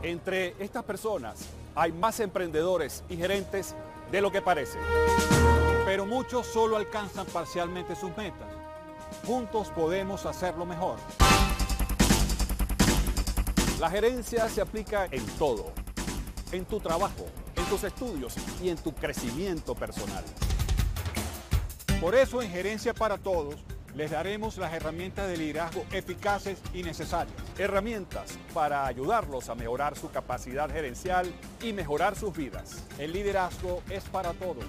Entre estas personas hay más emprendedores y gerentes de lo que parece. Pero muchos solo alcanzan parcialmente sus metas. Juntos podemos hacerlo mejor. La gerencia se aplica en todo, en tu trabajo, en tus estudios y en tu crecimiento personal. Por eso en Gerencia para Todos les daremos las herramientas de liderazgo eficaces y necesarias. Herramientas para ayudarlos a mejorar su capacidad gerencial y mejorar sus vidas. El liderazgo es para todos.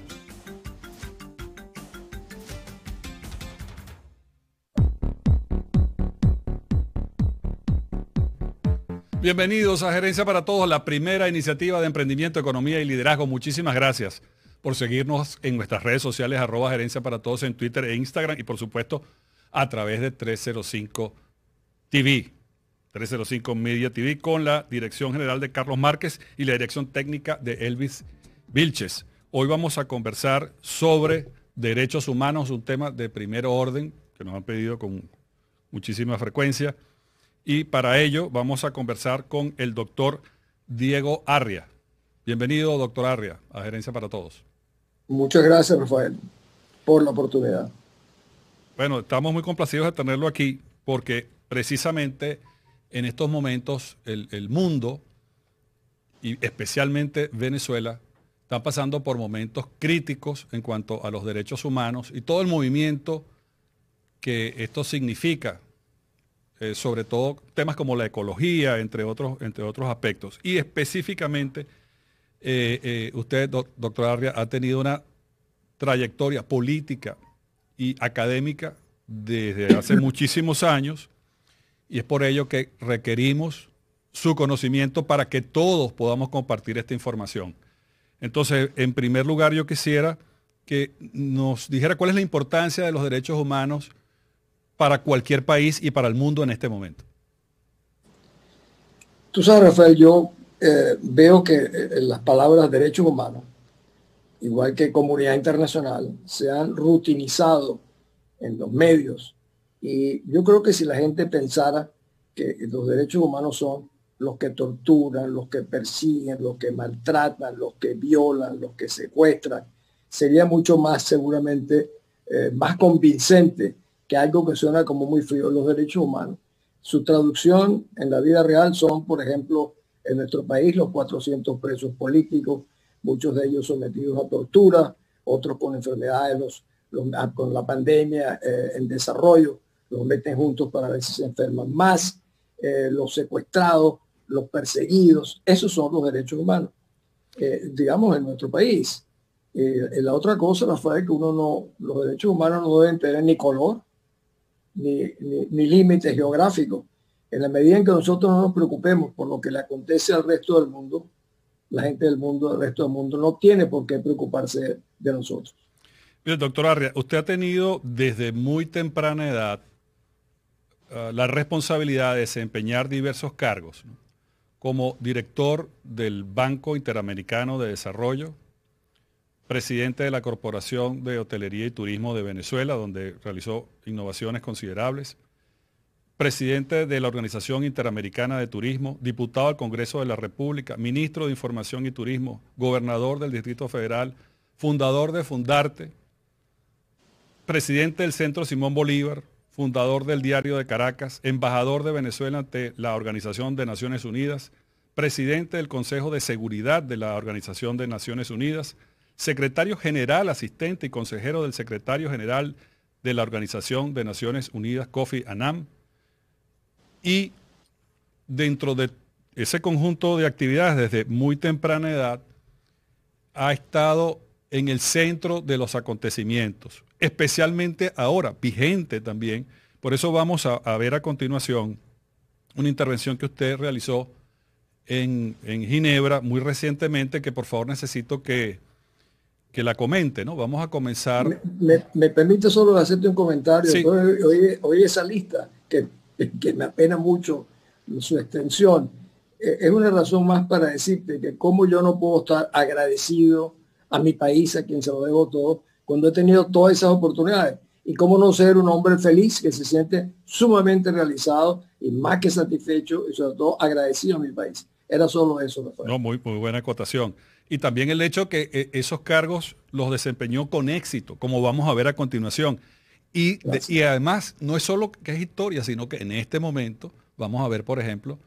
Bienvenidos a Gerencia para Todos, la primera iniciativa de emprendimiento, economía y liderazgo. Muchísimas gracias por seguirnos en nuestras redes sociales, @Gerencia para Todos en Twitter e Instagram y por supuesto a través de 305 TV, 305 Media TV, con la dirección general de Carlos Márquez y la dirección técnica de Elvis Vilches. Hoy vamos a conversar sobre derechos humanos, un tema de primer orden que nos han pedido con muchísima frecuencia. Y para ello vamos a conversar con el doctor Diego Arria. Bienvenido, doctor Arria, a Gerencia para Todos. Muchas gracias, Rafael, por la oportunidad. Bueno, estamos muy complacidos de tenerlo aquí porque precisamente en estos momentos el mundo y especialmente Venezuela están pasando por momentos críticos en cuanto a los derechos humanos y todo el movimiento que esto significa. Sobre todo temas como la ecología, entre otros aspectos. Y específicamente, usted, doctor Arria, ha tenido una trayectoria política y académica desde hace muchísimos años, y es por ello que requerimos su conocimiento para que todos podamos compartir esta información. Entonces, en primer lugar, yo quisiera que nos dijera cuál es la importancia de los derechos humanos para cualquier país y para el mundo en este momento. Tú sabes, Rafael, yo veo que las palabras derechos humanos, igual que comunidad internacional, se han rutinizado en los medios. Y yo creo que si la gente pensara que los derechos humanos son los que torturan, los que persiguen, los que maltratan, los que violan, los que secuestran, sería mucho más, seguramente, más convincente que algo que suena como muy frío. Los derechos humanos, su traducción en la vida real son, por ejemplo, en nuestro país, los 400 presos políticos, muchos de ellos sometidos a tortura, otros con enfermedades, con la pandemia en desarrollo, los meten juntos para ver si se enferman más, los secuestrados, los perseguidos, esos son los derechos humanos, digamos, en nuestro país. La otra cosa, Rafael, que los derechos humanos no deben tener ni color, ni límites geográficos. En la medida en que nosotros no nos preocupemos por lo que le acontece al resto del mundo, la gente del mundo, el resto del mundo, no tiene por qué preocuparse de nosotros. Mire, doctor Arria, usted ha tenido desde muy temprana edad la responsabilidad de desempeñar diversos cargos, ¿no? Como director del Banco Interamericano de Desarrollo, presidente de la Corporación de Hotelería y Turismo de Venezuela, donde realizó innovaciones considerables, presidente de la Organización Interamericana de Turismo, diputado al Congreso de la República, ministro de Información y Turismo, gobernador del Distrito Federal, fundador de Fundarte, presidente del Centro Simón Bolívar, fundador del Diario de Caracas, embajador de Venezuela ante la Organización de Naciones Unidas, presidente del Consejo de Seguridad de la Organización de Naciones Unidas, secretario general, asistente y consejero del secretario general de la Organización de Naciones Unidas, Kofi Annan. Y dentro de ese conjunto de actividades desde muy temprana edad, ha estado en el centro de los acontecimientos, especialmente ahora, vigente también. Por eso vamos a ver a continuación una intervención que usted realizó en Ginebra muy recientemente, que por favor necesito que la comente, ¿no? Vamos a comenzar. Me permite solo hacerte un comentario. Sí. Oí esa lista que me apena mucho su extensión. Es una razón más para decirte que cómo yo no puedo estar agradecido a mi país, a quien se lo debo todo, cuando he tenido todas esas oportunidades. Y cómo no ser un hombre feliz que se siente sumamente realizado y más que satisfecho y sobre todo agradecido a mi país. Era solo eso, Rafael. No, muy buena acotación. Y también el hecho que esos cargos los desempeñó con éxito, como vamos a ver a continuación. Y además, no es solo que es historia, sino que en este momento vamos a ver, por ejemplo,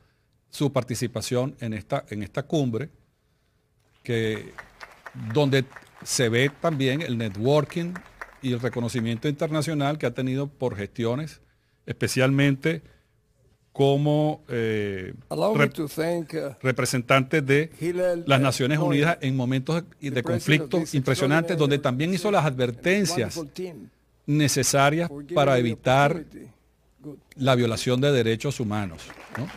su participación en esta cumbre, donde se ve también el networking y el reconocimiento internacional que ha tenido por gestiones, especialmente como representante de las Naciones Unidas en momentos de conflicto impresionantes, donde también hizo las advertencias necesarias para evitar la violación de derechos humanos, ¿no?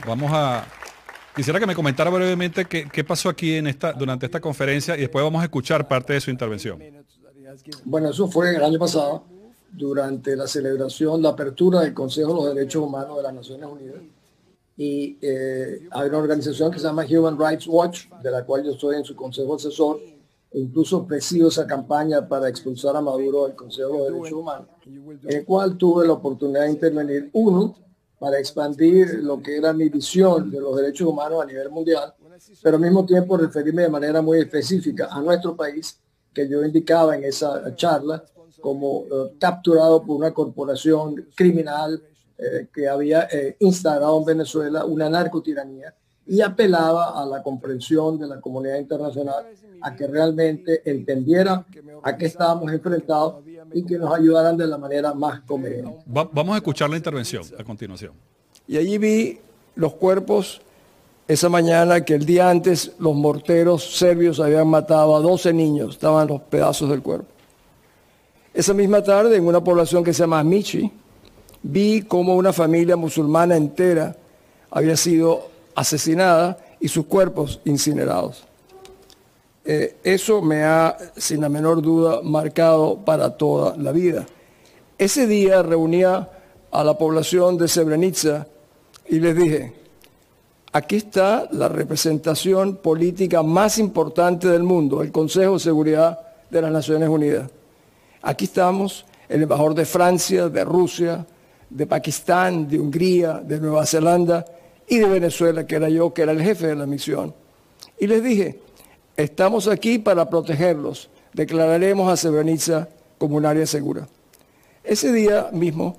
Quisiera que me comentara brevemente qué pasó aquí durante esta conferencia y después vamos a escuchar parte de su intervención. Bueno, eso fue el año pasado, durante la celebración, la apertura del Consejo de los Derechos Humanos de las Naciones Unidas. Y hay una organización que se llama Human Rights Watch, de la cual yo estoy en su consejo asesor, e incluso presido esa campaña para expulsar a Maduro del Consejo de los Derechos Humanos, en el cual tuve la oportunidad de intervenir, para expandir lo que era mi visión de los derechos humanos a nivel mundial, pero al mismo tiempo referirme de manera muy específica a nuestro país, que yo indicaba en esa charla como capturado por una corporación criminal que había instalado en Venezuela una narcotiranía, y apelaba a la comprensión de la comunidad internacional, a que realmente entendiera a qué estábamos enfrentados y que nos ayudaran de la manera más conveniente. Vamos a escuchar la intervención a continuación. Y allí vi los cuerpos esa mañana que el día antes los morteros serbios habían matado a 12 niños, estaban los pedazos del cuerpo. Esa misma tarde, en una población que se llama Michi, vi cómo una familia musulmana entera había sido asesinada y sus cuerpos incinerados. Eso me ha, sin la menor duda, marcado para toda la vida. Ese día reunía a la población de Srebrenica y les dije, aquí está la representación política más importante del mundo, el Consejo de Seguridad de las Naciones Unidas. Aquí estamos el embajador de Francia, de Rusia, de Pakistán, de Hungría, de Nueva Zelanda y de Venezuela, que era yo, que era el jefe de la misión. Y les dije, estamos aquí para protegerlos. Declararemos a Srebrenica como un área segura. Ese día mismo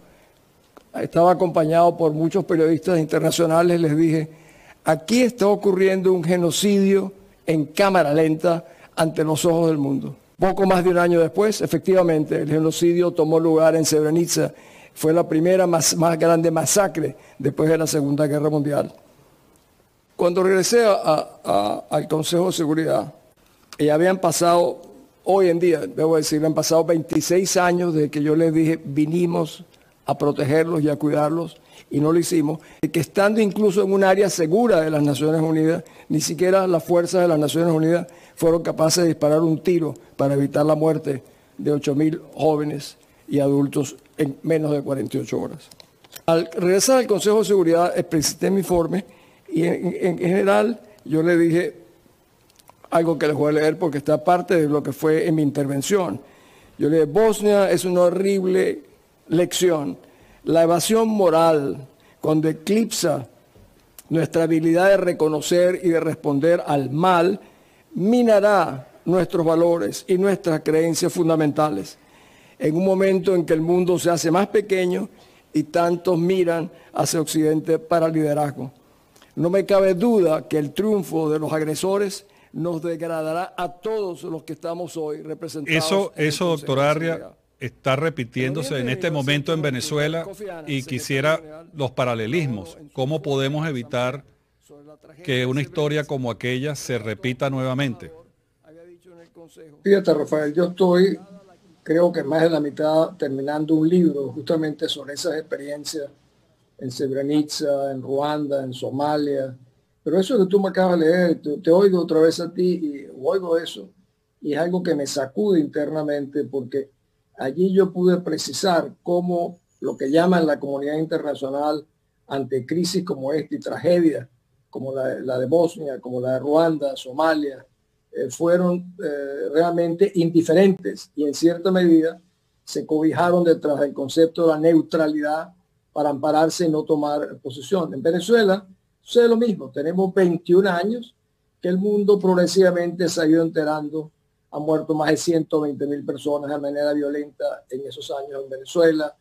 estaba acompañado por muchos periodistas internacionales. Les dije, aquí está ocurriendo un genocidio en cámara lenta ante los ojos del mundo. Poco más de un año después, efectivamente, el genocidio tomó lugar en Srebrenica. Fue la primera más grande masacre después de la Segunda Guerra Mundial. Cuando regresé al Consejo de Seguridad, y habían pasado, hoy en día, debo decir, han pasado 26 años desde que yo les dije, vinimos a protegerlos y a cuidarlos, y no lo hicimos, y que estando incluso en un área segura de las Naciones Unidas, ni siquiera las fuerzas de las Naciones Unidas fueron capaces de disparar un tiro para evitar la muerte de 8.000 jóvenes y adultos en menos de 48 horas. Al regresar al Consejo de Seguridad, presenté mi informe y en general yo le dije algo que les voy a leer porque está parte de lo que fue en mi intervención. Yo le dije, Bosnia es una horrible lección. La evasión moral, cuando eclipsa nuestra habilidad de reconocer y de responder al mal, minará nuestros valores y nuestras creencias fundamentales. En un momento en que el mundo se hace más pequeño y tantos miran hacia Occidente para liderazgo. No me cabe duda que el triunfo de los agresores nos degradará a todos los que estamos hoy representados. Eso, doctor Arria, está repitiéndose en este momento en Venezuela y quisiera los paralelismos. ¿Cómo podemos evitar que una historia como aquella se repita nuevamente? Fíjate, Rafael, yo estoy, creo que más de la mitad, terminando un libro justamente sobre esas experiencias en Srebrenica, en Ruanda, en Somalia. Pero eso que tú me acabas de leer, te oigo otra vez a ti y oigo eso. Y es algo que me sacude internamente porque allí yo pude precisar cómo lo que llaman la comunidad internacional ante crisis como esta y tragedias como la de Bosnia, como la de Ruanda, Somalia, fueron realmente indiferentes y en cierta medida se cobijaron detrás del concepto de la neutralidad para ampararse y no tomar posición. En Venezuela Sucede lo mismo, tenemos 21 años que el mundo progresivamente se ha ido enterando. Han muerto más de 120.000 personas de manera violenta en esos años en Venezuela.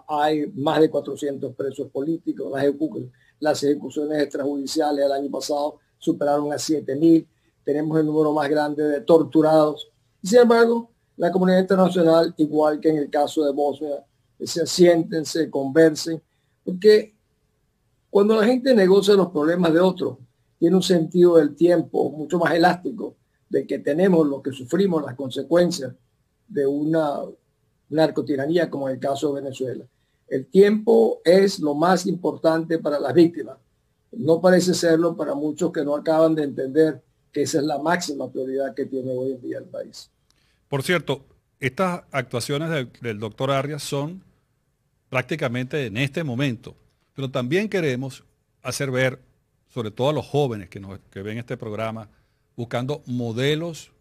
Hay más de 400 presos políticos. Las ejecuciones extrajudiciales el año pasado superaron a 7.000. Tenemos el número más grande de torturados. Y sin embargo, la comunidad internacional, igual que en el caso de Bosnia, siéntense, conversen, porque cuando la gente negocia los problemas de otros, tiene un sentido del tiempo mucho más elástico de que tenemos los que sufrimos las consecuencias de una narcotiranía como en el caso de Venezuela. El tiempo es lo más importante para las víctimas. No parece serlo para muchos que no acaban de entender que esa es la máxima prioridad que tiene hoy en día el país. Por cierto, estas actuaciones del doctor Arias son prácticamente en este momento, pero también queremos hacer ver, sobre todo a los jóvenes que ven este programa, buscando modelos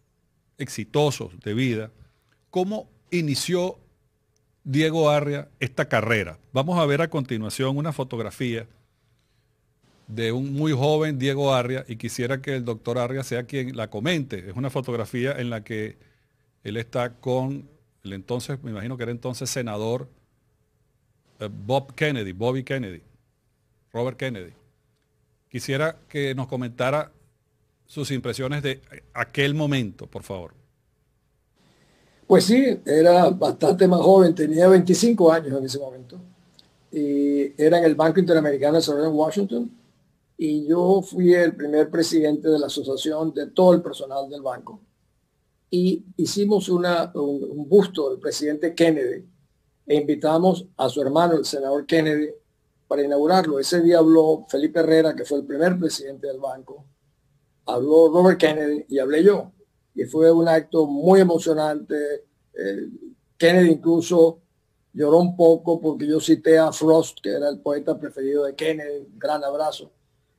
exitosos de vida, cómo inició Diego Arria esta carrera. Vamos a ver a continuación una fotografía de un muy joven Diego Arria y quisiera que el doctor Arria sea quien la comente. Es una fotografía en la que él está con el entonces, me imagino que era entonces senador Robert Kennedy. Quisiera que nos comentara sus impresiones de aquel momento, por favor. Pues sí, era bastante más joven, tenía 25 años en ese momento. Y era en el Banco Interamericano de Desarrollo en Washington. Y yo fui el primer presidente de la asociación de todo el personal del banco. Y hicimos un busto del presidente Kennedy e invitamos a su hermano, el senador Kennedy, para inaugurarlo. Ese día habló Felipe Herrera, que fue el primer presidente del banco. Habló Robert Kennedy y hablé yo. Y fue un acto muy emocionante. Kennedy incluso lloró un poco porque yo cité a Frost, que era el poeta preferido de Kennedy. Un gran abrazo.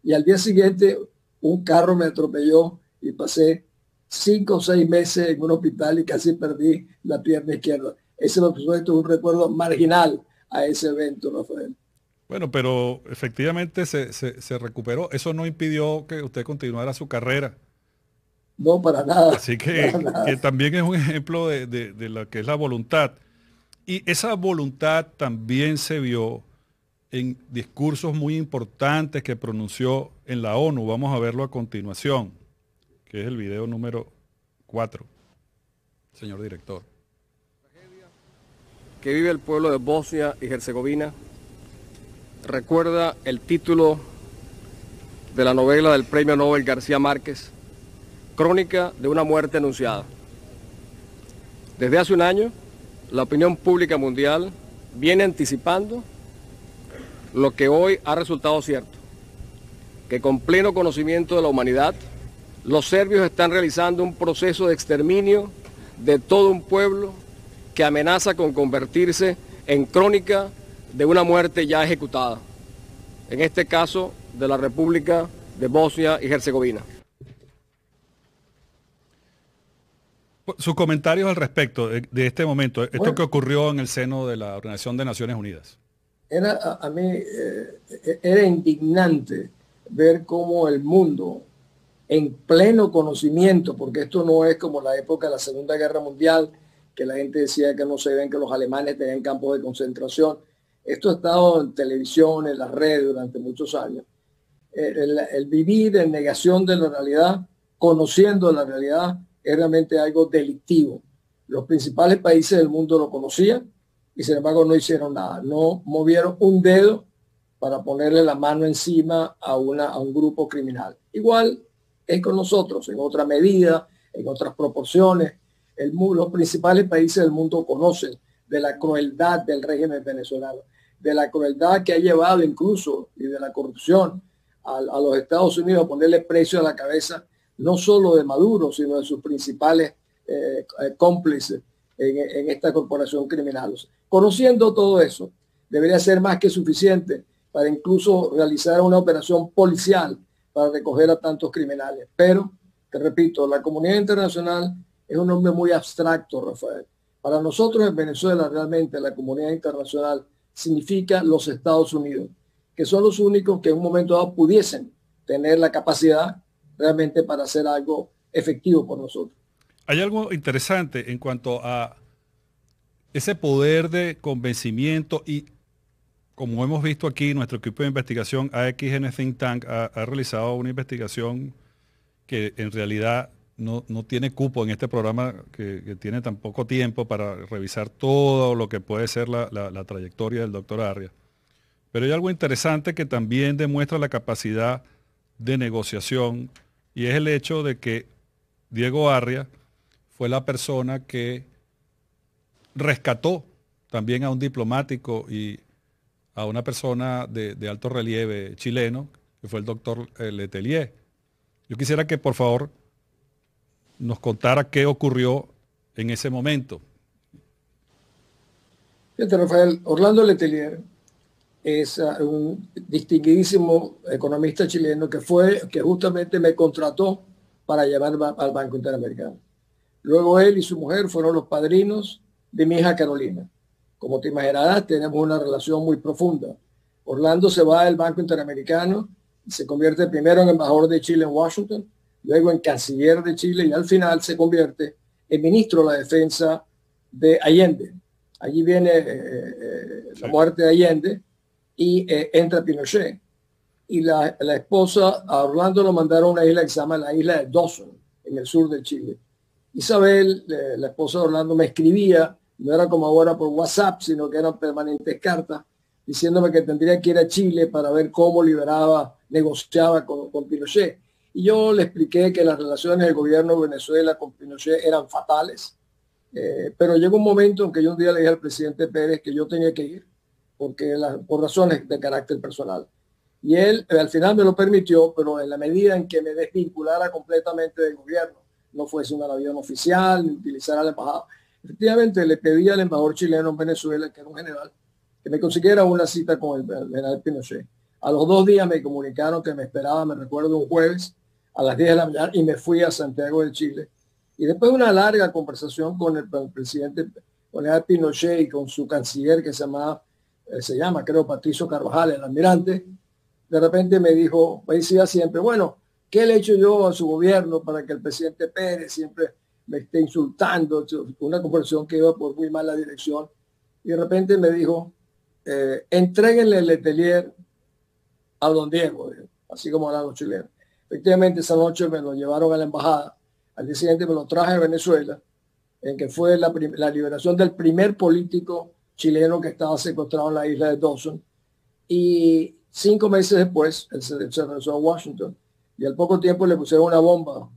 Y al día siguiente un carro me atropelló y pasé 5 o 6 meses en un hospital y casi perdí la pierna izquierda. Ese por supuesto es un recuerdo marginal a ese evento, Rafael. Bueno, pero efectivamente se recuperó. Eso no impidió que usted continuara su carrera. No, para nada. Así que también es un ejemplo de lo que es la voluntad. Y esa voluntad también se vio en discursos muy importantes que pronunció en la ONU. Vamos a verlo a continuación, que es el video número 4, señor director. Que vive el pueblo de Bosnia y Herzegovina recuerda el título de la novela del premio Nobel García Márquez, Crónica de una muerte anunciada. Desde hace un año, la opinión pública mundial viene anticipando lo que hoy ha resultado cierto, que con pleno conocimiento de la humanidad, los serbios están realizando un proceso de exterminio de todo un pueblo que amenaza con convertirse en crónica de una muerte ya ejecutada, en este caso de la República de Bosnia y Herzegovina. Sus comentarios al respecto de este momento, esto que ocurrió en el seno de la Organización de Naciones Unidas. A mí era indignante ver cómo el mundo, en pleno conocimiento, porque esto no es como la época de la Segunda Guerra Mundial, que la gente decía que no se ven que los alemanes tenían campos de concentración. Esto ha estado en televisión, en las redes durante muchos años. El vivir en negación de la realidad, conociendo la realidad, es realmente algo delictivo. Los principales países del mundo lo conocían y sin embargo no hicieron nada. No movieron un dedo para ponerle la mano encima a un grupo criminal. Igual es con nosotros, en otra medida, en otras proporciones. Los principales países del mundo conocen de la crueldad del régimen venezolano, de la crueldad que ha llevado incluso y de la corrupción a los Estados Unidos a ponerle precio a la cabeza, no solo de Maduro, sino de sus principales cómplices en esta corporación criminal. Conociendo todo eso, debería ser más que suficiente para incluso realizar una operación policial para recoger a tantos criminales. Pero, te repito, la comunidad internacional es un nombre muy abstracto, Rafael. Para nosotros en Venezuela realmente la comunidad internacional significa los Estados Unidos. que son los únicos que en un momento dado pudiesen tener la capacidad realmente para hacer algo efectivo por nosotros. Hay algo interesante en cuanto a ese poder de convencimiento y, como hemos visto aquí, nuestro equipo de investigación AXN Think Tank ha realizado una investigación que en realidad no tiene cupo en este programa, que tiene tan poco tiempo para revisar todo lo que puede ser la trayectoria del doctor Arias. Pero hay algo interesante que también demuestra la capacidad de negociación, y es el hecho de que Diego Arias fue la persona que rescató también a un diplomático y a una persona de alto relieve chileno, que fue el doctor Letelier. Yo quisiera que por favor nos contara qué ocurrió en ese momento. Fíjate, Rafael, Orlando Letelier es un distinguidísimo economista chileno que justamente me contrató para llevar al Banco Interamericano. Luego él y su mujer fueron los padrinos de mi hija Carolina. Como te imaginarás, tenemos una relación muy profunda. Orlando se va del Banco Interamericano y se convierte primero en embajador de Chile en Washington, luego en canciller de Chile y al final se convierte en ministro de la Defensa de Allende. Allí viene la muerte de Allende y entra Pinochet. Y la esposa, a Orlando lo mandaron a una isla que se llama la isla de Dawson, en el sur de Chile. Isabel, la esposa de Orlando, me escribía, no era como ahora por WhatsApp, sino que eran permanentes cartas, diciéndome que tendría que ir a Chile para ver cómo negociaba con Pinochet. Y yo le expliqué que las relaciones del gobierno de Venezuela con Pinochet eran fatales, pero llegó un momento en que yo un día le dije al presidente Pérez que yo tenía que ir, por razones de carácter personal. Y él al final me lo permitió, pero en la medida en que me desvinculara completamente del gobierno, no fuese un avión oficial, ni utilizara la embajada. Efectivamente, le pedí al embajador chileno en Venezuela, que era un general, que me consiguiera una cita con el general Pinochet. A los 2 días me comunicaron que me esperaba, me recuerdo, un jueves a las 10 de la mañana y me fui a Santiago de Chile. Y después de una larga conversación con el presidente, con el general Pinochet y con su canciller que se llama, creo, Patricio Carvajal, el almirante, de repente me dijo, me decía siempre, bueno, ¿qué le he hecho yo a su gobierno para que el presidente Pérez siempre me esté insultando? Una conversación que iba por muy mala dirección. Y de repente me dijo, entréguenle el Letelier a don Diego, así como hablan los chilenos. Efectivamente, esa noche me lo llevaron a la embajada. Al día siguiente me lo traje a Venezuela, en que fue la liberación del primer político chileno que estaba secuestrado en la isla de Dawson. Y 5 meses después, él se regresó a Washington y al poco tiempo le pusieron una bomba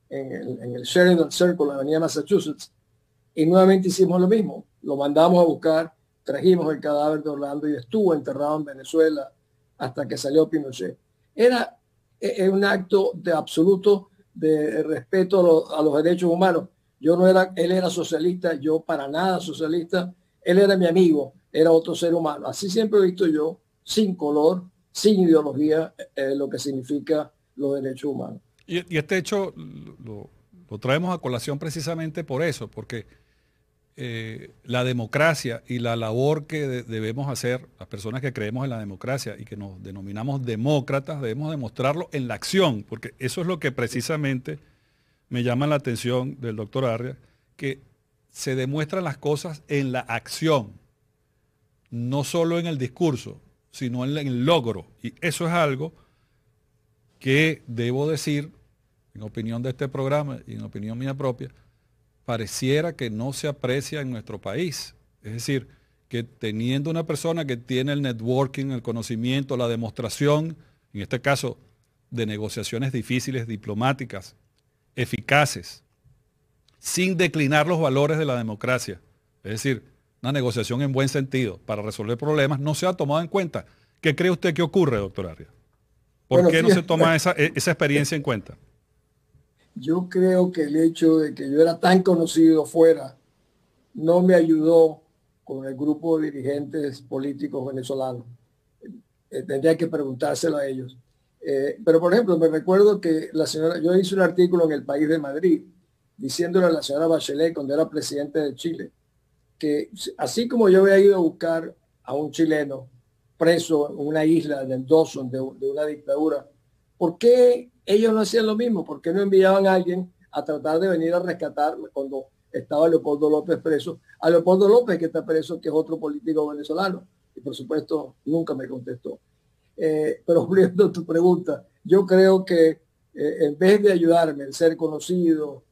en el Sheridan Circle, en la avenida Massachusetts, y nuevamente hicimos lo mismo. Lo mandamos a buscar, trajimos el cadáver de Orlando y estuvo enterrado en Venezuela hasta que salió Pinochet. Era un acto de absoluto de respeto a los derechos humanos. Él era socialista, yo para nada socialista, él era mi amigo, era otro ser humano. Así siempre he visto yo, sin color, sin ideología, lo que significa los derechos humanos. Y este hecho lo traemos a colación precisamente por eso, porque la democracia y la labor que debemos hacer, las personas que creemos en la democracia y que nos denominamos demócratas, debemos demostrarlo en la acción, porque eso es lo que precisamente me llama la atención del doctor Arias, que se demuestran las cosas en la acción, no solo en el discurso, sino en el logro. Y eso es algo que debo decir, en opinión de este programa y en opinión mía propia, pareciera que no se aprecia en nuestro país. Es decir, que teniendo una persona que tiene el networking, el conocimiento, la demostración, en este caso de negociaciones difíciles, diplomáticas, eficaces, sin declinar los valores de la democracia, es decir, una negociación en buen sentido para resolver problemas, no se ha tomado en cuenta. ¿Qué cree usted que ocurre, doctor Arias? ¿Por qué no se toma esa experiencia en cuenta? Yo creo que el hecho de que yo era tan conocido fuera no me ayudó con el grupo de dirigentes políticos venezolanos. Tendría que preguntárselo a ellos. Pero, por ejemplo, me recuerdo que yo hice un artículo en El País de Madrid diciéndole a la señora Bachelet, cuando era presidente de Chile, que así como yo había ido a buscar a un chileno preso en una isla del Dawson de una dictadura. ¿Por qué ellos no hacían lo mismo? ¿Por qué no enviaban a alguien a tratar de venir a rescatarme cuando estaba Leopoldo López preso? A Leopoldo López, que está preso, que es otro político venezolano. Y por supuesto nunca me contestó. Pero volviendo a tu pregunta, yo creo que en vez de ayudarme en ser conocido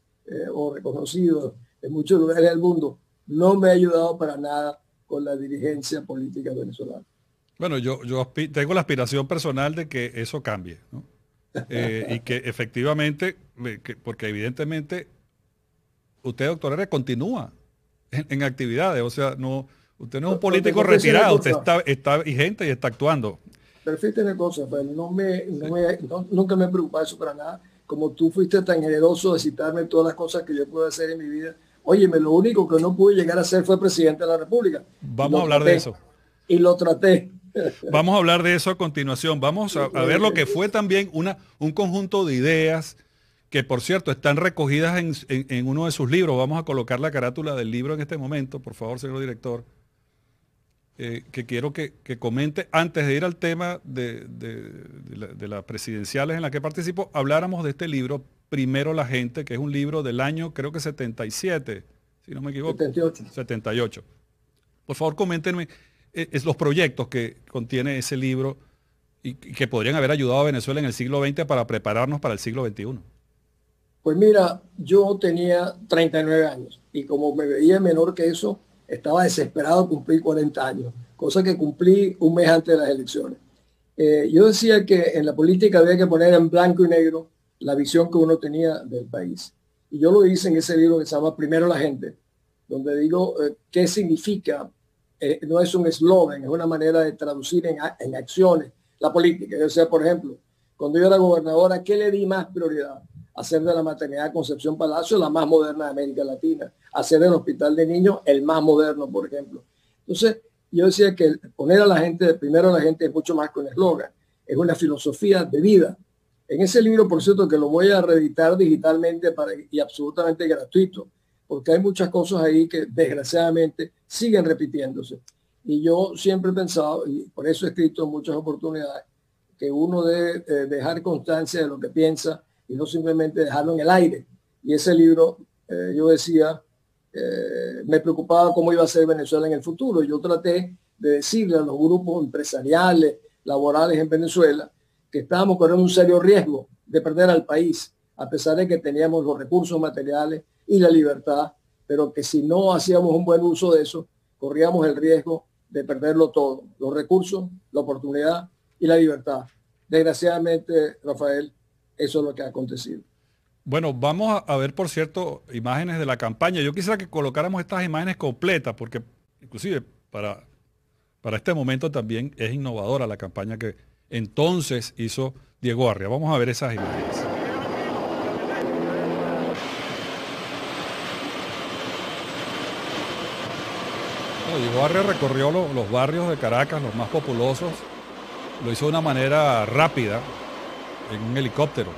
o reconocido en muchos lugares del mundo, no me ha ayudado para nada con la dirigencia política venezolana. Bueno, yo tengo la aspiración personal de que eso cambie, ¿no? Y que efectivamente, porque evidentemente usted, doctor R., continúa en actividades, o sea, no, usted no es un político retirado, usted está vigente y está actuando. Pero fíjate una cosa, pues nunca me preocupaba eso para nada. Como tú fuiste tan generoso de citarme todas las cosas que yo puedo hacer en mi vida, óyeme, lo único que no pude llegar a ser fue presidente de la República. Vamos a hablar de eso. Y lo traté. Vamos a hablar de eso a continuación. Vamos a ver lo que fue también un conjunto de ideas que, por cierto, están recogidas en uno de sus libros. Vamos a colocar la carátula del libro en este momento, por favor, señor director. Que quiero que comente, antes de ir al tema de las presidenciales en las que participo, habláramos de este libro, Primero la Gente, que es un libro del año, creo que 77, si no me equivoco. 78. Por favor, coméntenme los proyectos que contiene ese libro y que podrían haber ayudado a Venezuela en el siglo XX para prepararnos para el siglo XXI. Pues mira, yo tenía 39 años y como me veía menor que eso, estaba desesperado de cumplir 40 años, cosa que cumplí un mes antes de las elecciones. Yo decía que en la política había que poner en blanco y negro la visión que uno tenía del país. Y yo lo hice en ese libro que se llama Primero la Gente, donde digo qué significa, no es un eslogan, es una manera de traducir en acciones la política. O sea, por ejemplo, cuando yo era gobernadora, ¿qué le di más prioridad? Hacer de la maternidad Concepción Palacio la más moderna de América Latina, hacer del hospital de niños el más moderno, por ejemplo. Entonces, yo decía que poner a la gente, primero a la gente, es mucho más que un eslogan, es una filosofía de vida. En ese libro, por cierto, que lo voy a reeditar digitalmente y absolutamente gratuito, porque hay muchas cosas ahí que desgraciadamente siguen repitiéndose. Y yo siempre he pensado, y por eso he escrito en muchas oportunidades, que uno debe dejar constancia de lo que piensa y no simplemente dejarlo en el aire. Y ese libro, yo decía, me preocupaba cómo iba a ser Venezuela en el futuro. Yo traté de decirle a los grupos empresariales, laborales en Venezuela, que estábamos corriendo un serio riesgo de perder al país, a pesar de que teníamos los recursos materiales y la libertad, pero que si no hacíamos un buen uso de eso, corríamos el riesgo de perderlo todo, los recursos, la oportunidad y la libertad. Desgraciadamente, Rafael, eso es lo que ha acontecido. Bueno, vamos a ver, por cierto, imágenes de la campaña. Yo quisiera que colocáramos estas imágenes completas, porque inclusive para este momento también es innovadora la campaña que entonces hizo Diego Arria. Vamos a ver esas imágenes. Diego Arria recorrió los barrios de Caracas, los más populosos. Lo hizo de una manera rápida, en un helicóptero.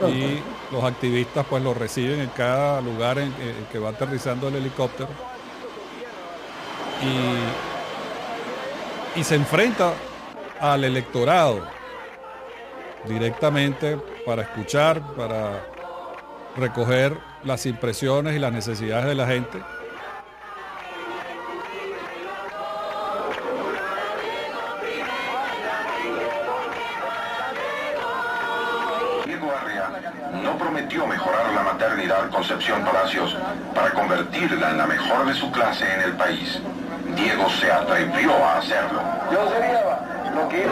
Y los activistas pues lo reciben en cada lugar en que va aterrizando el helicóptero. Y se enfrenta al electorado directamente para escuchar, para recoger las impresiones y las necesidades de la gente. Mejorar la maternidad Concepción Palacios para convertirla en la mejor de su clase en el país. Diego se atrevió a hacerlo. Yo sería lo que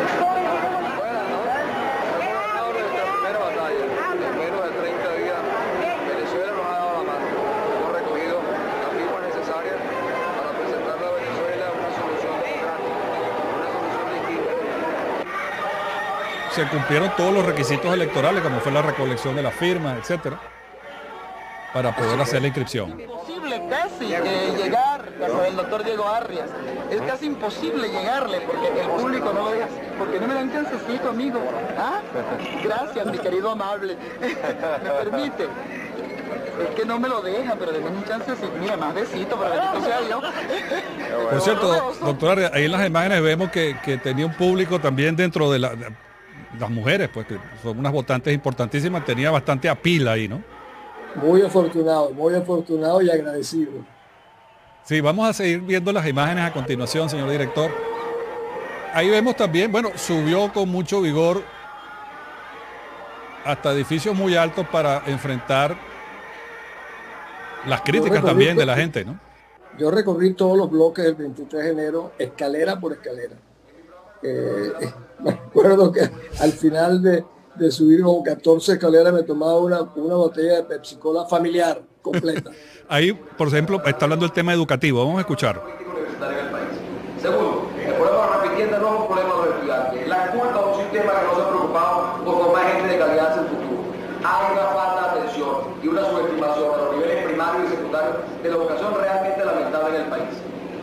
se cumplieron todos los requisitos electorales, como fue la recolección de las firmas, etcétera, para poder hacer la inscripción. Es imposible casi llegar a el doctor Diego Arria. Es casi imposible llegarle porque el público no lo deja. Porque no me dan chancecito, amigo. ¿Ah? Gracias, mi querido amable. ¿Me permite? Es que no me lo deja, pero denme un chance así. Mira, más besito, para bendito sea Dios. Por cierto, doctora, ahí en las imágenes vemos que tenía un público también dentro de las mujeres, pues que son unas votantes importantísimas, tenía bastante apila ahí, ¿no? Muy afortunado y agradecido. Sí, vamos a seguir viendo las imágenes a continuación, señor director. Ahí vemos también, bueno, subió con mucho vigor hasta edificios muy altos para enfrentar las críticas también de la gente, ¿no? Yo recorrí todos los bloques del 23 de enero, escalera por escalera. Me acuerdo que al final de subir como 14 escaleras me tomaba una botella de Pepsi Cola familiar completa. Ahí, por ejemplo, está hablando del tema educativo. Vamos a escuchar. Segundo, el problema de la repitienda no es un problema de los estudiantes. La culpa de un sistema que no se ha preocupado por formar gente de calidad hacia el futuro. Hay una falta de atención y una subestimación a los niveles primarios y secundarios de la educación realmente lamentable en el país.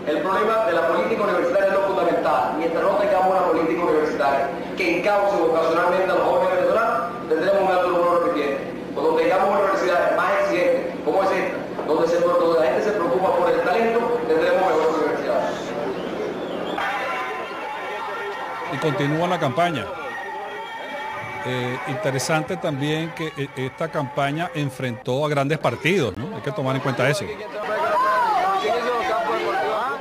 El problema de la política universitaria es lo fundamental. Mientras no tengamos una política universitaria que encauce vocacionalmente a los jóvenes venezolanos, tendremos un alto número de repitientes. Cuando tengamos universidades más exigentes, como es esta, donde la gente se preocupa por el talento, tendremos mejores universidades. Y continúa la campaña. Interesante también que esta campaña enfrentó a grandes partidos, ¿no? Hay que tomar en cuenta eso.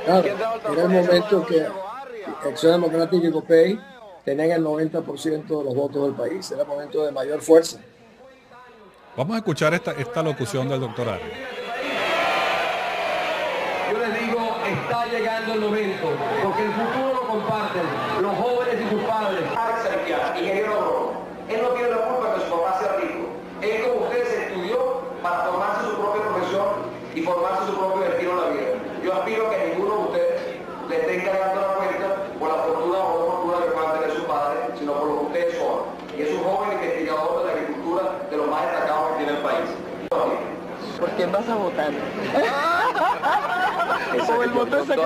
Claro, era el momento que Acción Democrática y COPEI tenían el 90% de los votos del país. Era el momento de mayor fuerza. Vamos a escuchar esta locución del doctor Arias. Yo les digo, está llegando el momento, porque el futuro lo comparten los jóvenes y sus padres. Él no tiene la culpa de que su papá sea rico. Él, como ustedes, estudió para formarse su propia profesión y formarse su propio destino en la vida. Yo aspiro a que ninguno de ustedes le esté encargando la cuenta por la fortuna o no fortuna que puedan tener sus padres, sino por lo que ustedes son. Y es un joven investigador de la agricultura de los más destacados que tiene el país. ¿Por quién vas a votar?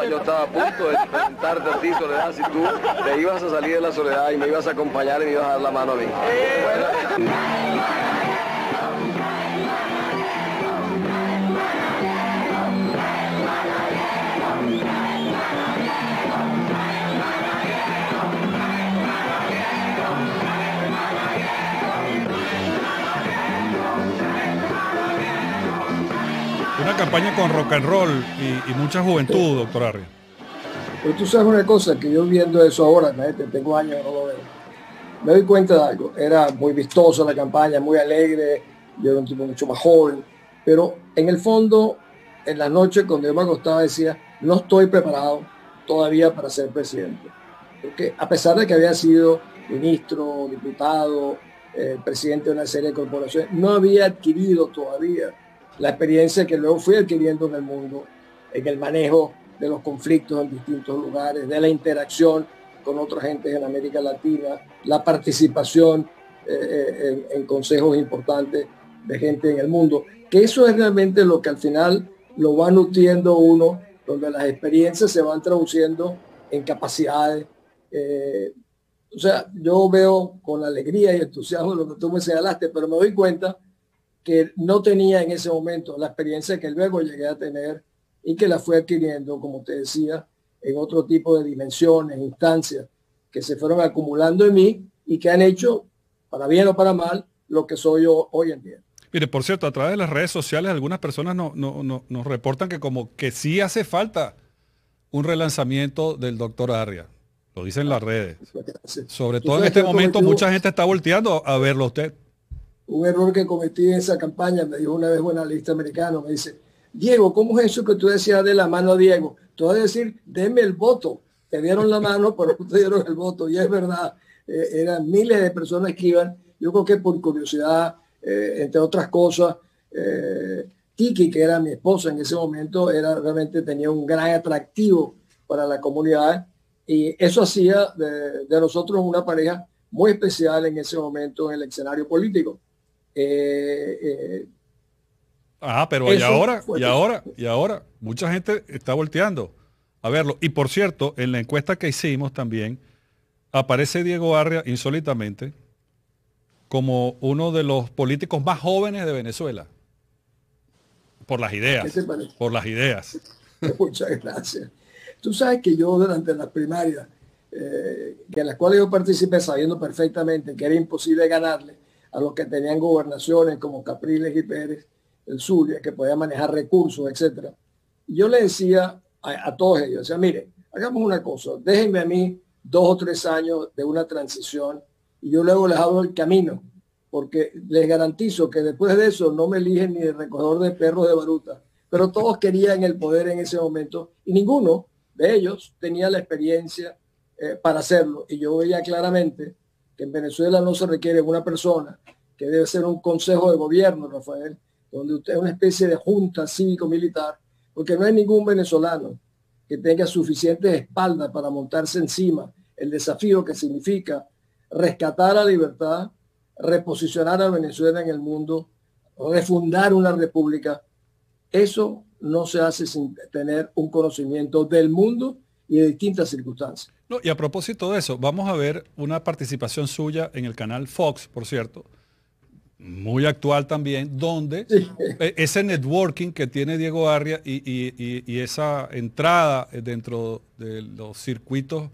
Yo estaba a punto de preguntarte a ti, Soledad, si tú te ibas a salir de la soledad y me ibas a acompañar y me ibas a dar la mano a mí. Una campaña con rock and roll y mucha juventud, doctor Arias. Pero tú sabes una cosa, que yo viendo eso ahora, tengo años que no lo veo, me doy cuenta de algo. Era muy vistosa la campaña, muy alegre, yo era un tipo mucho más joven, pero en el fondo, en la noche cuando yo me acostaba decía, no estoy preparado todavía para ser presidente. Porque a pesar de que había sido ministro, diputado, presidente de una serie de corporaciones, no había adquirido todavía la experiencia que luego fui adquiriendo en el mundo, en el manejo de los conflictos en distintos lugares, de la interacción con otra gente en América Latina, la participación en consejos importantes de gente en el mundo, que eso es realmente lo que al final lo va nutriendo uno, donde las experiencias se van traduciendo en capacidades. O sea, yo veo con alegría y entusiasmo lo que tú me señalaste, pero me doy cuenta que no tenía en ese momento la experiencia que luego llegué a tener y que la fui adquiriendo, como te decía, en otro tipo de dimensiones, instancias que se fueron acumulando en mí y que han hecho, para bien o para mal, lo que soy yo hoy en día. Mire, por cierto, a través de las redes sociales algunas personas nos reportan que como que sí hace falta un relanzamiento del doctor Arias. Lo dicen las redes. Sobre todo en este momento mucha gente está volteando a verlo a usted. Un error que cometí en esa campaña, me dijo una vez un analista americano, me dice, Diego, ¿cómo es eso que tú decías de la mano a Diego? Tú vas a decir, deme el voto. Te dieron la mano, pero no te dieron el voto. Y es verdad, eran miles de personas que iban, yo creo que por curiosidad, entre otras cosas, Tiki, que era mi esposa en ese momento, realmente tenía un gran atractivo para la comunidad y eso hacía de nosotros una pareja muy especial en ese momento en el escenario político. Pero y ahora, mucha gente está volteando a verlo. Y por cierto, en la encuesta que hicimos también, aparece Diego Arias insólitamente como uno de los políticos más jóvenes de Venezuela. Por las ideas. ¿Qué te parece? Por las ideas. Muchas gracias. Tú sabes que yo durante las primarias, que en las cuales yo participé sabiendo perfectamente que era imposible ganarle a los que tenían gobernaciones como Capriles y Pérez, el Zulia, que podían manejar recursos, etcétera. Yo le decía a todos ellos, decía, mire, hagamos una cosa, déjenme a mí 2 o 3 años de una transición y yo luego les abro el camino, porque les garantizo que después de eso no me eligen ni el recogedor de perros de Baruta, pero todos querían el poder en ese momento y ninguno de ellos tenía la experiencia para hacerlo. Y yo veía claramente que en Venezuela no se requiere una persona, que debe ser un consejo de gobierno, Rafael, donde usted es una especie de junta cívico-militar, porque no hay ningún venezolano que tenga suficientes espaldas para montarse encima el desafío que significa rescatar la libertad, reposicionar a Venezuela en el mundo, refundar una república. Eso no se hace sin tener un conocimiento del mundo y de distintas circunstancias. No, y a propósito de eso, vamos a ver una participación suya en el canal Fox, por cierto, muy actual también, donde ese networking que tiene Diego Arria y esa entrada dentro de los circuitos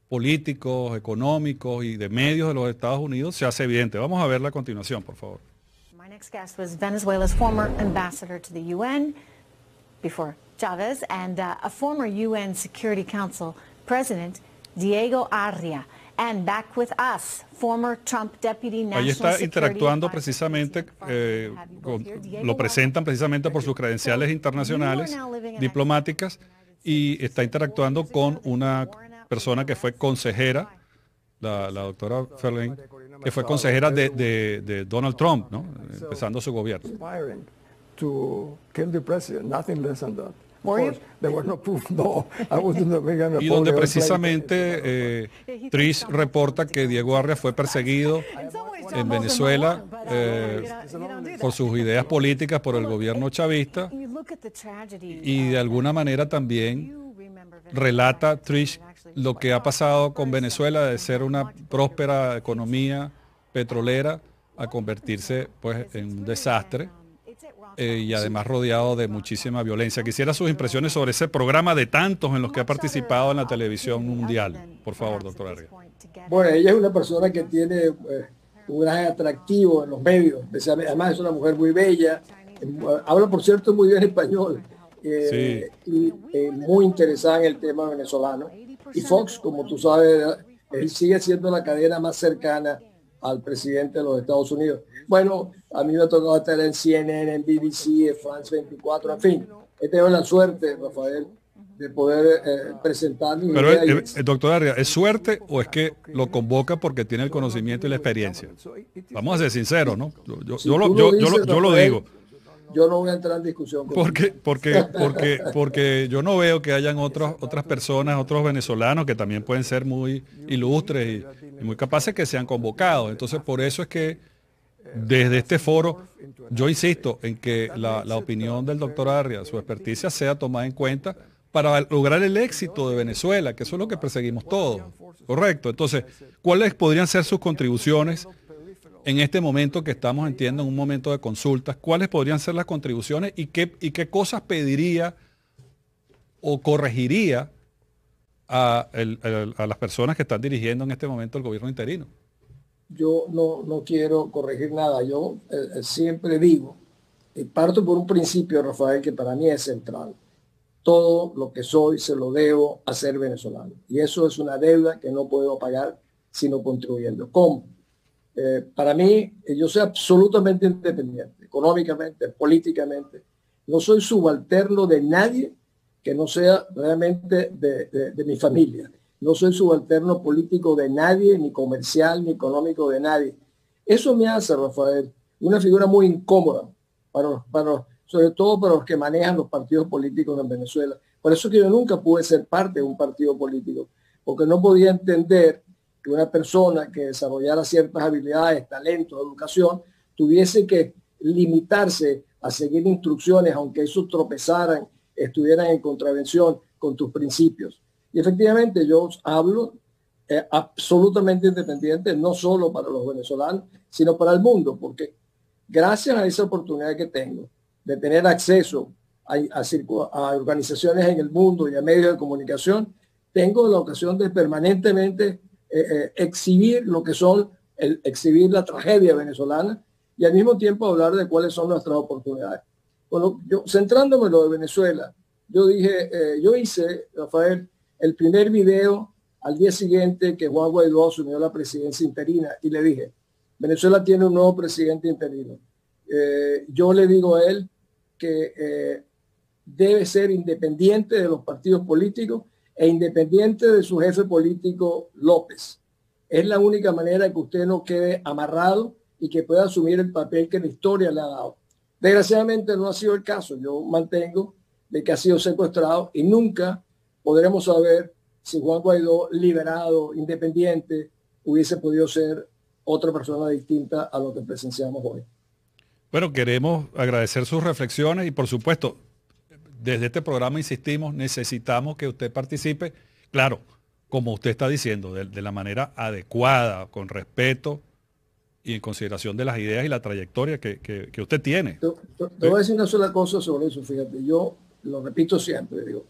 políticos, económicos y de medios de los Estados Unidos se hace evidente. Vamos a verla a continuación, por favor. My next guest was Venezuela's former ambassador to the UN before Chavez and a former UN Security Council President, Diego Arria. And back with us, former Trump Deputy National Ahí está Security interactuando Advisor. precisamente, lo presentan precisamente por sus credenciales internacionales, diplomáticas, y está interactuando con una persona que fue consejera, la doctora Ferlin, que fue consejera de Donald Trump, ¿no? Empezando su gobierno. Y donde precisamente Trish reporta que Diego Arria fue perseguido en Venezuela por sus ideas políticas por el gobierno chavista, y de alguna manera también relata Trish lo que ha pasado con Venezuela de ser una próspera economía petrolera a convertirse pues en un desastre. Y además rodeado de muchísima violencia. Quisiera sus impresiones sobre ese programa de tantos en los que ha participado en la televisión mundial. Por favor, doctor Arria. Bueno, ella es una persona que tiene un gran atractivo en los medios. Además es una mujer muy bella. Habla, por cierto, muy bien español. Y muy interesada en el tema venezolano. Y Fox, como tú sabes, él sigue siendo la cadena más cercana al presidente de los Estados Unidos. Bueno, a mí me ha tocado estar en CNN, en BBC, en France 24, en fin. He tenido la suerte, Rafael, de poder presentar mi Pero idea. doctor Arria, ¿es suerte o es que lo convoca porque tiene el conocimiento y la experiencia? Vamos a ser sinceros, ¿no? Yo lo digo. Yo no voy a entrar en discusión con porque yo no veo que hayan otras personas, otros venezolanos que también pueden ser muy ilustres y muy capaces que sean convocados. Entonces, por eso es que desde este foro yo insisto en que la opinión del doctor Arria, su experticia, sea tomada en cuenta para lograr el éxito de Venezuela, que eso es lo que perseguimos todos. Correcto. Entonces, ¿cuáles podrían ser sus contribuciones en este momento que estamos, entiendo, en un momento de consultas? ¿Cuáles podrían ser las contribuciones y qué cosas pediría o corregiría a las personas que están dirigiendo en este momento el gobierno interino? Yo no quiero corregir nada. Yo siempre digo, y parto por un principio, Rafael, que para mí es central. Todo lo que soy se lo debo a ser venezolano. Y eso es una deuda que no puedo pagar sino contribuyendo. ¿Cómo? Para mí, yo soy absolutamente independiente, económicamente, políticamente. No soy subalterno de nadie que no sea realmente de mi familia. No soy subalterno político de nadie, ni comercial, ni económico de nadie. Eso me hace, Rafael, una figura muy incómoda, sobre todo para los que manejan los partidos políticos en Venezuela. Por eso que yo nunca pude ser parte de un partido político, porque no podía entender que una persona que desarrollara ciertas habilidades, talentos, educación, tuviese que limitarse a seguir instrucciones, aunque esos tropezaran, estuvieran en contravención con tus principios. Y efectivamente yo hablo absolutamente independiente, no solo para los venezolanos, sino para el mundo, porque gracias a esa oportunidad que tengo de tener acceso a organizaciones en el mundo y a medios de comunicación, tengo la ocasión de permanentemente exhibir lo que son, exhibir la tragedia venezolana y al mismo tiempo hablar de cuáles son nuestras oportunidades. Bueno, yo, centrándome en lo de Venezuela, yo hice, Rafael, el primer video al día siguiente que Juan Guaidó asumió la presidencia interina y le dije, Venezuela tiene un nuevo presidente interino. Yo le digo a él que debe ser independiente de los partidos políticos e independiente de su jefe político López. Es la única manera que usted no quede amarrado y que pueda asumir el papel que la historia le ha dado. Desgraciadamente no ha sido el caso. Yo mantengo de que ha sido secuestrado y nunca podremos saber si Juan Guaidó, liberado, independiente, hubiese podido ser otra persona distinta a lo que presenciamos hoy. Bueno, queremos agradecer sus reflexiones y por supuesto, desde este programa insistimos, necesitamos que usted participe, claro, como usted está diciendo, de la manera adecuada, con respeto y en consideración de las ideas y la trayectoria que usted tiene. Te voy a decir una sola cosa sobre eso, fíjate, yo lo repito siempre, digo,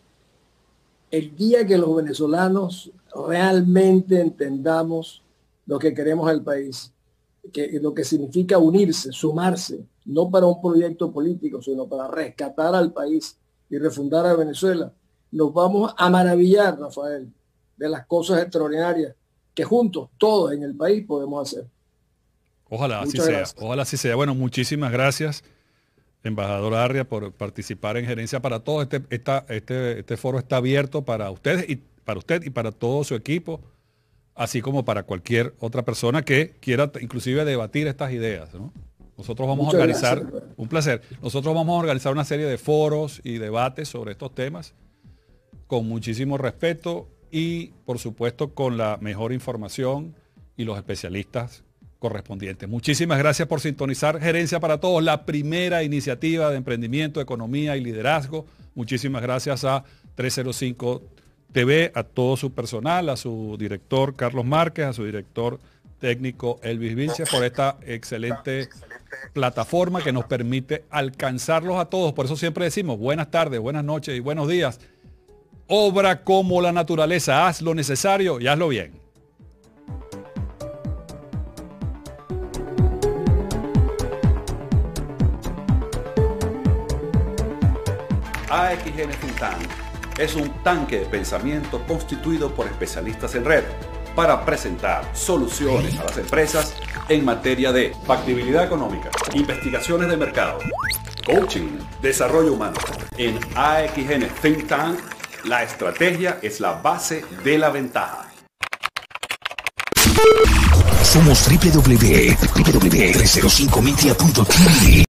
el día que los venezolanos realmente entendamos lo que queremos al país, que lo que significa unirse, sumarse, no para un proyecto político, sino para rescatar al país y refundar a Venezuela, nos vamos a maravillar, Rafael, de las cosas extraordinarias que juntos, todos en el país, podemos hacer. Ojalá así sea, ojalá así sea. Bueno, muchísimas gracias, embajador Arria, por participar en Gerencia para Todos. Este foro está abierto para ustedes y para todo su equipo, así como para cualquier otra persona que quiera inclusive debatir estas ideas, ¿no? Nosotros vamos a organizar, un placer, nosotros vamos a organizar una serie de foros y debates sobre estos temas con muchísimo respeto y, por supuesto, con la mejor información y los especialistas correspondientes. Muchísimas gracias por sintonizar Gerencia para Todos, la primera iniciativa de emprendimiento, economía y liderazgo. Muchísimas gracias a 305 TV, a todo su personal, a su director Carlos Márquez, a su director técnico Elvis Vilches, por esta excelente plataforma que nos permite alcanzarlos a todos. Por eso siempre decimos buenas tardes, buenas noches y buenos días. Obra como la naturaleza, haz lo necesario y hazlo bien. AXN Think Tank es un tanque de pensamiento constituido por especialistas en red para presentar soluciones a las empresas en materia de factibilidad económica, investigaciones de mercado, coaching, desarrollo humano. En AXN Think Tank, la estrategia es la base de la ventaja. Somos www.305media.tv.